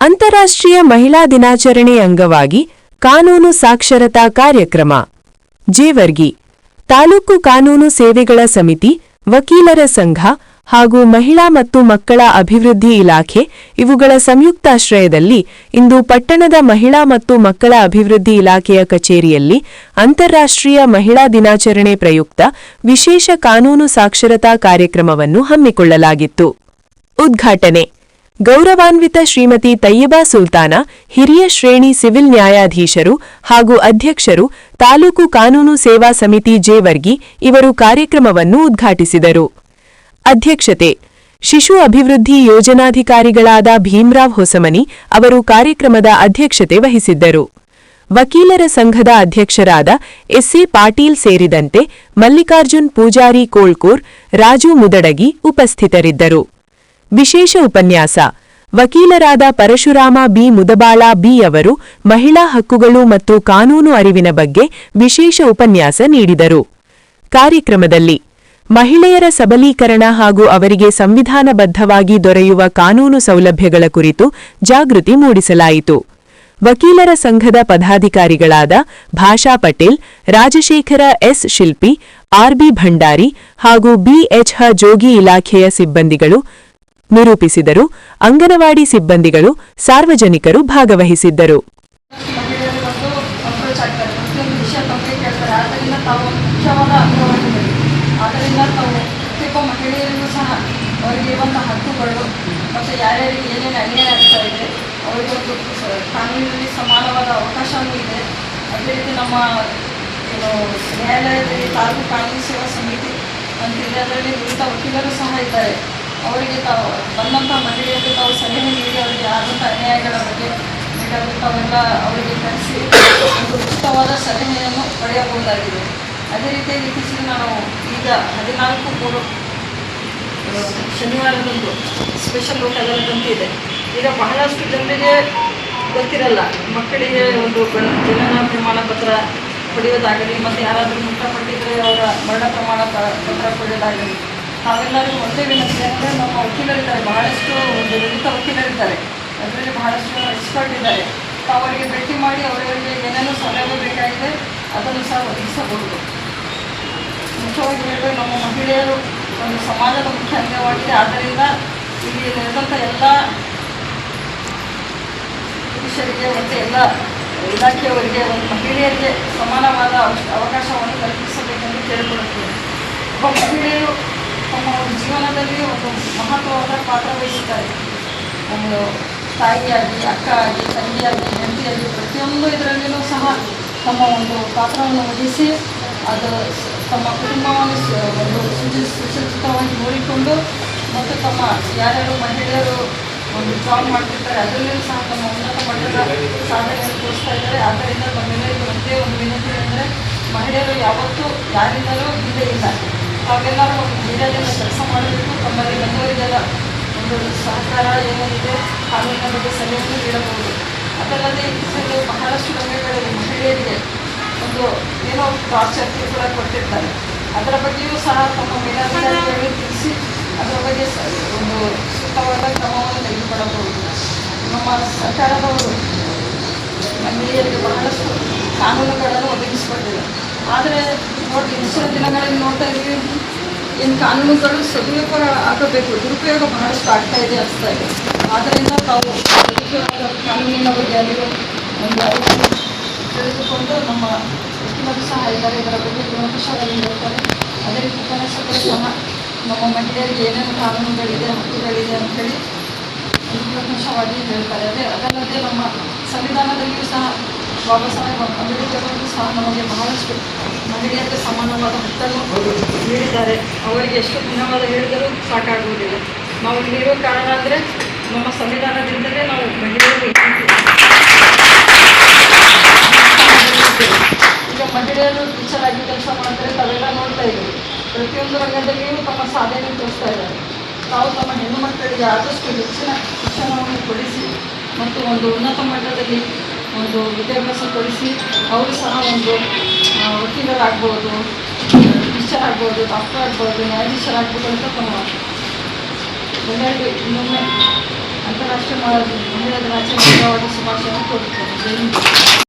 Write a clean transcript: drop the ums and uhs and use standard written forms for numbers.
ಅಂತಾರಾಷ್ಟ್ರೀಯ ಮಹಿಳಾ ದಿನಾಚರಣೆ ಅಂಗವಾಗಿ ಕಾನೂನು ಸಾಕ್ಷರತಾ ಕಾರ್ಯಕ್ರಮ ಜೇವರ್ಗಿ ತಾಲೂಕು ಕಾನೂನು ಸೇವೆಗಳ ಸಮಿತಿ, ವಕೀಲರ ಸಂಘ ಹಾಗೂ ಮಹಿಳಾ ಮತ್ತು ಮಕ್ಕಳ ಅಭಿವೃದ್ಧಿ ಇಲಾಖೆ ಇವುಗಳ ಸಂಯುಕ್ತಾಶ್ರಯದಲ್ಲಿ ಇಂದು ಪಟ್ಟಣದ ಮಹಿಳಾ ಮತ್ತು ಮಕ್ಕಳ ಅಭಿವೃದ್ಧಿ ಇಲಾಖೆಯ ಕಚೇರಿಯಲ್ಲಿ ಅಂತಾರಾಷ್ಟ್ರೀಯ ಮಹಿಳಾ ದಿನಾಚರಣೆ ಪ್ರಯುಕ್ತ ವಿಶೇಷ ಕಾನೂನು ಸಾಕ್ಷರತಾ ಕಾರ್ಯಕ್ರಮವನ್ನು ಹಮ್ಮಿಕೊಳ್ಳಲಾಗಿತ್ತು. ಉದ್ಘಾಟನೆ ಗೌರವಾನ್ವಿತ ಶ್ರೀಮತಿ ತಯ್ಯಬಾ ಸುಲ್ತಾನ, ಹಿರಿಯ ಶ್ರೇಣಿ ಸಿವಿಲ್ ನ್ಯಾಯಾಧೀಶರು ಹಾಗೂ ಅಧ್ಯಕ್ಷರು, ತಾಲೂಕು ಕಾನೂನು ಸೇವಾ ಸಮಿತಿ ಜೇವರ್ಗಿ ಇವರು ಕಾರ್ಯಕ್ರಮವನ್ನು ಉದ್ಘಾಟಿಸಿದರು. ಅಧ್ಯಕ್ಷತೆ ಶಿಶು ಅಭಿವೃದ್ಧಿ ಯೋಜನಾಧಿಕಾರಿಗಳಾದ ಭೀಮ್ರಾವ್ ಹೊಸಮನಿ ಅವರು ಕಾರ್ಯಕ್ರಮದ ಅಧ್ಯಕ್ಷತೆ ವಹಿಸಿದ್ದರು. ವಕೀಲರ ಸಂಘದ ಅಧ್ಯಕ್ಷರಾದ ಎಸ್ಸಿ ಪಾಟೀಲ್ ಸೇರಿದಂತೆ ಮಲ್ಲಿಕಾರ್ಜುನ್ ಪೂಜಾರಿ ಕೋಳ್ಕೂರ್, ರಾಜು ಮುದಡಗಿ ಉಪಸ್ಥಿತರಿದ್ದರು. ವಿಶೇಷ ಉಪನ್ಯಾಸ ವಕೀಲರಾದ ಪರಶುರಾಮ ಬಿ. ಮುದಬಾಳ ಬಿ. ಅವರು ಮಹಿಳಾ ಹಕ್ಕುಗಳು ಮತ್ತು ಕಾನೂನು ಅರಿವಿನ ಬಗ್ಗೆ ವಿಶೇಷ ಉಪನ್ಯಾಸ ನೀಡಿದರು. ಕಾರ್ಯಕ್ರಮದಲ್ಲಿ ಮಹಿಳೆಯರ ಸಬಲೀಕರಣ ಹಾಗೂ ಅವರಿಗೆ ಸಂವಿಧಾನಬದ್ಧವಾಗಿ ದೊರೆಯುವ ಕಾನೂನು ಸೌಲಭ್ಯಗಳ ಕುರಿತು ಜಾಗೃತಿ ಮೂಡಿಸಲಾಯಿತು. ವಕೀಲರ ಸಂಘದ ಪದಾಧಿಕಾರಿಗಳಾದ ಭಾಷಾ ಪಟೇಲ್, ರಾಜಶೇಖರ ಎಸ್. ಶಿಲ್ಪಿ, ಆರ್.ಬಿ. ಭಂಡಾರಿ ಹಾಗೂ ಬಿ.ಎಚ್. ಜೋಗಿ ಇಲಾಖೆಯ ಸಿಬ್ಬಂದಿಗಳು ನಿರೂಪಿಸಿದರು. ಅಂಗನವಾಡಿ ಸಿಬ್ಬಂದಿಗಳು, ಸಾರ್ವಜನಿಕರು ಭಾಗವಹಿಸಿದ್ದರು. ಆದ್ದರಿಂದ ಪ್ರತಿಯೊಬ್ಬ ಮಹಿಳೆಯರಿಗೂ ಸಹ ಅವರಿಗಿರುವಂಥ ಹಕ್ಕುಗಳು ಮತ್ತು ಯಾರ್ಯಾರಿಗೆ ಏನೇನು ಅನ್ಯಾಯ ಆಗ್ತಾ ಇದೆ ಅವರಿಗೊಂದು ಕಾನೂನಿನಲ್ಲಿ ಸಮಾನವಾದ ಅವಕಾಶವೂ ಇದೆ. ಅದೇ ರೀತಿ ನಮ್ಮ ನ್ಯಾಯಾಲಯದಲ್ಲಿ ತಾಲೂಕು ಕಾನೂನು ಸೇವಾ ಸಮಿತಿ ಅಂತಿದೆ, ಅದರಲ್ಲಿ ವಿವಿಧ ವಕೀಲರು ಸಹ ಇದ್ದಾರೆ. ಅವರಿಗೆ ತಾವು ಬಂದಂಥ ಮಹಿಳೆಯರಿಗೆ ತಾವು ಸಲಹೆ ನೀಡಿ ಅವರಿಗೆ ಆದಂಥ ಅನ್ಯಾಯಗಳ ಬಗ್ಗೆ ಬೇಕಾದಂಥವೆಲ್ಲ ಅವರಿಗೆ ಕಲಿಸಿ ಒಂದು ಉಚಿತವಾದ ಸಲಹೆಯನ್ನು ಪಡೆಯಬಹುದಾಗಿದೆ. ಅದೇ ರೀತಿಯಾಗಿ ಇತ್ತೀಚೆಗೆ ನಾವು ಈಗ 14 ಶನಿವಾರದಂದು ಸ್ಪೆಷಲ್ ಲೋಕ್ ಅದಾಲತ್ ಅಂತ ಇದೆ. ಈಗ ಬಹಳಷ್ಟು ಜನರಿಗೆ ಗೊತ್ತಿರಲ್ಲ, ಮಕ್ಕಳಿಗೆ ಒಂದು ಜನನ ಪ್ರಮಾಣ ಪತ್ರ ಪಡೆಯೋದಾಗಲಿ ಮತ್ತು ಯಾರಾದರೂ ಮೃತಪಟ್ಟಿದ್ದರೆ ಅವರ ಮರಣ ಪ್ರಮಾಣ ಪತ್ರ ಪಡೆಯೋದಾಗಲಿ ತಾವೆಲ್ಲರಿಗೂ ಒಂದೇ ವಿನಂತಿ ಅಂದರೆ ನಮ್ಮ ವಕೀಲರಿದ್ದಾರೆ, ಬಹಳಷ್ಟು ನುರಿತ ವಕೀಲರಿದ್ದಾರೆ, ಅದರಲ್ಲಿ ಬಹಳಷ್ಟು ಜನ ಎಕ್ಸ್ಪರ್ಟ್ ಇದ್ದಾರೆ. ತಾವು ಅವರಿಗೆ ಭೇಟಿ ಮಾಡಿ ಅವರವರಿಗೆ ಏನೇನು ಸೌಲಭ್ಯ ಬೇಕಾಗಿದೆ ಅದನ್ನು ಸಹ ಒದಗಿಸಬಹುದು. ಮುಖ್ಯವಾಗಿ ಹೇಳಿದ್ರೆ ನಮ್ಮ ಮಹಿಳೆಯರು ಒಂದು ಸಮಾಜದ ಮುಖ್ಯ ಅಂಗವಾಗಿದೆ. ಆದ್ದರಿಂದ ಇಲ್ಲಿ ನಡೆದಂಥ ಎಲ್ಲ ಪುರುಷರಿಗೆ ಮತ್ತು ಎಲ್ಲ ಇಲಾಖೆಯವರಿಗೆ ಒಂದು ಮಹಿಳೆಯರಿಗೆ ಸಮಾನವಾದ ಅವಕಾಶವನ್ನು ಕಲ್ಪಿಸಬೇಕೆಂದು ಕೇಳಿಕೊಳ್ಳುತ್ತೇವೆ. ಒಬ್ಬ ಮಹಿಳೆಯರು ತಮ್ಮ ಒಂದು ಜೀವನದಲ್ಲಿ ಒಂದು ಮಹತ್ವವಾದ ಪಾತ್ರ ವಹಿಸುತ್ತಾರೆ. ಒಂದು ತಾಯಿಯಾಗಿ, ಅಕ್ಕ ಆಗಿ, ತಂಗಿಯಾಗಿ, ಹೆಂಡತಿಯಾಗಿ ಪ್ರತಿಯೊಂದು ಇದರಲ್ಲಿಯೂ ಸಹ ತಮ್ಮ ಒಂದು ಪಾತ್ರವನ್ನು ವಹಿಸಿ ಅದು ತಮ್ಮ ಕುಟುಂಬವನ್ನು ಒಂದು ಸುಸಜ್ಜಿತವಾಗಿ ನೋಡಿಕೊಂಡು ಮತ್ತು ತಮ್ಮ ಯಾರ್ಯಾರು ಮಹಿಳೆಯರು ಒಂದು ಜಾಬ್ ಮಾಡ್ತಿರ್ತಾರೆ ಅದರಲ್ಲಿಯೂ ಸಹ ತಮ್ಮ ಉನ್ನತ ಮಟ್ಟದ ಸಾಧನೆಯನ್ನು ತೋರಿಸ್ತಾ ಇದ್ದಾರೆ. ಆದ್ದರಿಂದ ತಮ್ಮೆಲ್ಲರಿಗೂ ಒಂದೇ ಒಂದು ವಿನಂತಿ ಅಂದರೆ ಮಹಿಳೆಯರು ಯಾವತ್ತೂ ಯಾರಿಂದಲೂ ಹಿಂದೆ ಇಲ್ಲ. ತಾವೆಲ್ಲರೂ ಒಂದು ಧೈರ್ಯದಿಂದ ಕೆಲಸ ಮಾಡಬೇಕು. ತಮ್ಮಲ್ಲಿ ಬಂದವರಿಗೆಲ್ಲ ಒಂದು ಸಹಕಾರ ಏನಿದೆ ಕಾನೂನಿನ ಬಗ್ಗೆ ಸಲಹೆಯನ್ನು ನೀಡಬಹುದು. ಅದಲ್ಲದೆ ಇತ್ತೀಚೆಗೆ ಬಹಳಷ್ಟು ರಂಗಗಳಲ್ಲಿ ಮಹಿಳೆಯರಿಗೆ ಒಂದು ಏನೋ ಟಾರ್ಚರ್ ಕೂಡ ಕೊಟ್ಟಿರ್ತಾರೆ. ಅದರ ಬಗ್ಗೆಯೂ ಸಹ ತಮ್ಮ ಮೇಲಾಧಿಕಾರಿಗಳು ತಿಳಿಸಿ ಅದರ ಬಗ್ಗೆ ಒಂದು ಸೂಕ್ತವಾದ ಕ್ರಮವನ್ನು ತೆಗೆದುಕೊಳ್ಳಬಹುದು. ನಮ್ಮ ಸರ್ಕಾರದವರು ಮಹಿಳೆಯರಿಗೆ ಬಹಳಷ್ಟು ಕಾನೂನುಗಳನ್ನು ಒದಗಿಸಿಕೊಟ್ಟಿದೆ. ಆದರೆ ನೋಡಿ ಇತ್ತೀಚಿನ ದಿನಗಳಲ್ಲಿ ನೋಡ್ತಾ ಇದ್ದೀವಿ, ಏನು ಕಾನೂನುಗಳು ಸದುಪಯೋಗ ಆಗಬೇಕು, ದುರುಪಯೋಗ ಬಹಳಷ್ಟು ಆಗ್ತಾ ಇದೆ ಅನಿಸ್ತಾ ಇದೆ. ಆದ್ದರಿಂದ ತಾವು ಕಾನೂನಿನ ಬಗ್ಗೆ ಅರಿವು ಒಂದು ಅರಿವನ್ನು ತಿಳಿದುಕೊಂಡು ನಮ್ಮ ವಕೀಲರು ಸಹ ಇದ್ದಾರೆ, ಇದರ ಬಗ್ಗೆ ಗುಣಪುಷವಾಗಿ ಹೇಳ್ತಾರೆ. ಅದೇ ರೀತಿ ಉಪನ್ಯಾಸಕರು ಸಹ ನಮ್ಮ ಮಹಿಳೆಯರಿಗೆ ಏನೇನು ಕಾನೂನುಗಳಿದೆ, ಹಕ್ಕುಗಳಿದೆ ಅಂಥೇಳಿ ಗುಣಪುಷವಾಗಿ ಹೇಳ್ತಾರೆ. ಅದಲ್ಲದೆ ನಮ್ಮ ಸಂವಿಧಾನದಲ್ಲಿಯೂ ಸಹ ಬಾಬಾ ಸಾಹೇಬ್ ಅಂಬೇಡ್ಕರ್ ಅವರು ಸಹ ನಮಗೆ ಬಹಳಷ್ಟು ಮಹಿಳೆಯರಿಗೆ ಸಮಾನವಾದ ಹಕ್ಕನ್ನು ನೀಡಿದ್ದಾರೆ. ಅವರಿಗೆ ಎಷ್ಟು ಧನ್ಯವಾದ ಹೇಳಿದರೂ ಸಾಕಾಗುವುದಿಲ್ಲ. ನಾವು ಇಲ್ಲಿರೋ ಕಾರಣ ಅಂದರೆ ನಮ್ಮ ಸಂವಿಧಾನದಿಂದಲೇ ನಾವು ಮಹಿಳೆಯರು ಈಗ ಮಹಿಳೆಯರು ಟೀಚರ್ ಆಗಿ ಕೆಲಸ ಮಾಡ್ತಾರೆ. ತಾವೆಲ್ಲ ನೋಡ್ತಾ ಇದ್ದೀವಿ, ಪ್ರತಿಯೊಂದು ರಂಗದಲ್ಲಿಯೂ ತಮ್ಮ ಸಾಧನೆ ತೋರಿಸ್ತಾ ಇದ್ದಾರೆ. ತಾವು ತಮ್ಮ ಹೆಣ್ಣು ಮಕ್ಕಳಿಗೆ ಆದಷ್ಟು ಹೆಚ್ಚಿನ ಶಿಕ್ಷಣವನ್ನು ಕೊಡಿಸಿ ಮತ್ತು ಒಂದು ಉನ್ನತ ಮಟ್ಟದಲ್ಲಿ ಒಂದು ವಿದ್ಯಾಭ್ಯಾಸ ಕೊಡಿಸಿ ಅವರು ಸಹ ಒಂದು ವಕೀಲರಾಗ್ಬೋದು, ಟೀಚರ್ ಆಗ್ಬೋದು, ಡಾಕ್ಟರ್ ಆಗ್ಬೋದು, ನ್ಯಾಯಾಧೀಶರಾಗ್ಬೋದು ಅಂತ ತಮ್ಮ ಎಲ್ಲರಿಗೂ ಇನ್ನೊಮ್ಮೆ ಅಂತಾರಾಷ್ಟ್ರೀಯ ಮಹಿಳಾ ದಿನಾಚರಣೆ ಶುಭಾಶಯವನ್ನು ಕೋರುತ್ತೇನೆ. ಜೈ ಹಿಂದ್.